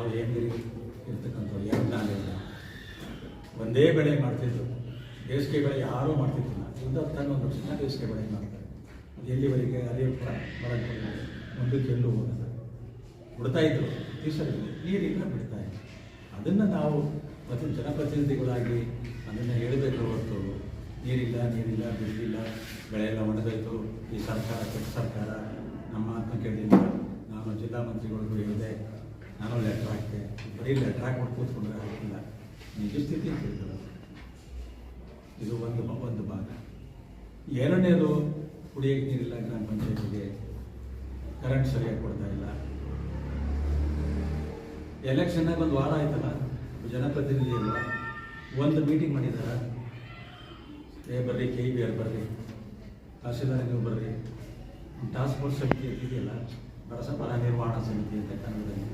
ನಾವು ಏನಿರಿ ಇರ್ತಕ್ಕಂಥವ್ರು ಏನು ಜ್ಞಾನ ಇಲ್ಲ. ಒಂದೇ ಬೆಳೆ ಮಾಡ್ತಿದ್ರು, ಬೇಸಿಗೆ ಬೆಳೆ ಯಾರೂ ಮಾಡ್ತಿದ್ದಿಲ್ಲ. ಒಂದು 10-11 ವರ್ಷದಿಂದ ಬೇಸಿಗೆ ಬೆಳೆ ಮಾಡ್ತಾರೆ. ಅದು ಎಲ್ಲಿವರೆಗೆ ಅದೇ ಬರೋಕ್ಕೆ ಮುಂದಕ್ಕೆ ಎಲ್ಲೂ ಹೋಗಲ್ಲ. ಬಿಡ್ತಾಯಿದ್ರು ಟೀಚರ್ಗಳು, ನೀರಿಲ್ಲ ಬಿಡ್ತಾಯಿದ್ರು. ಅದನ್ನು ನಾವು ಮತ್ತು ಜನಪ್ರತಿನಿಧಿಗಳಾಗಿ ಅದನ್ನು ಹೇಳಬೇಕು ಹೊರತು ನೀರಿಲ್ಲ ಬಿಡಲಿಲ್ಲ, ಬೆಳೆ ಎಲ್ಲ ಒಣಗೋಯ್ತು, ಈ ಸರ್ಕಾರ ಕೆಟ್ಟ ಸರ್ಕಾರ, ನಮ್ಮ ಅಂತ ಕೇಳಿಲ್ಲ. ನಾನು ಜಿಲ್ಲಾ ಮಂತ್ರಿಗಳಿಗೂ ಹೇಳಿದೆ, ನಾನು ಲೆಟ್ರ್ ಹಾಕಿದೆ. ಬರೀ ಲೆಟ್ರ್ ಹಾಕಿ ಕೂತ್ಕೊಂಡ್ರೆ ಆಗಿಲ್ಲ, ನಿಜ ಸ್ಥಿತಿ ತಿಳಿದ್ರು. ಇದು ಒಂದು ಭಾಗ. ಎರಡನೇದು, ಕುಡಿಯೋಕ್ಕೆ ನೀರಿಲ್ಲ ಗ್ರಾಮ ಪಂಚಾಯತಿಗೆ, ಕರೆಂಟ್ ಸರಿಯಾಗಿ ಕೊಡ್ತಾ ಇಲ್ಲ. ಎಲೆಕ್ಷನ್ನಾಗ ಒಂದು ವಾರ ಆಯ್ತಲ್ಲ, ಜನಪ್ರತಿನಿಧಿ ಇಲ್ಲ, ಒಂದು ಮೀಟಿಂಗ್ ಮಾಡಿದಾರ. ಬರ್ರಿ KBR ಬರ್ರಿ, ತಹಸೀಲ್ದಾರ್ ನೀವು ಬರ್ರಿ, ಟಾಸ್ಕ್ ಫೋರ್ಸ್ ಸಮಿತಿ ಇದೆಯಲ್ಲ, ಬರ ನಿರ್ವಹಣಾ ಸಮಿತಿ ಅಂತ ಕನ್ನಡದಲ್ಲಿ,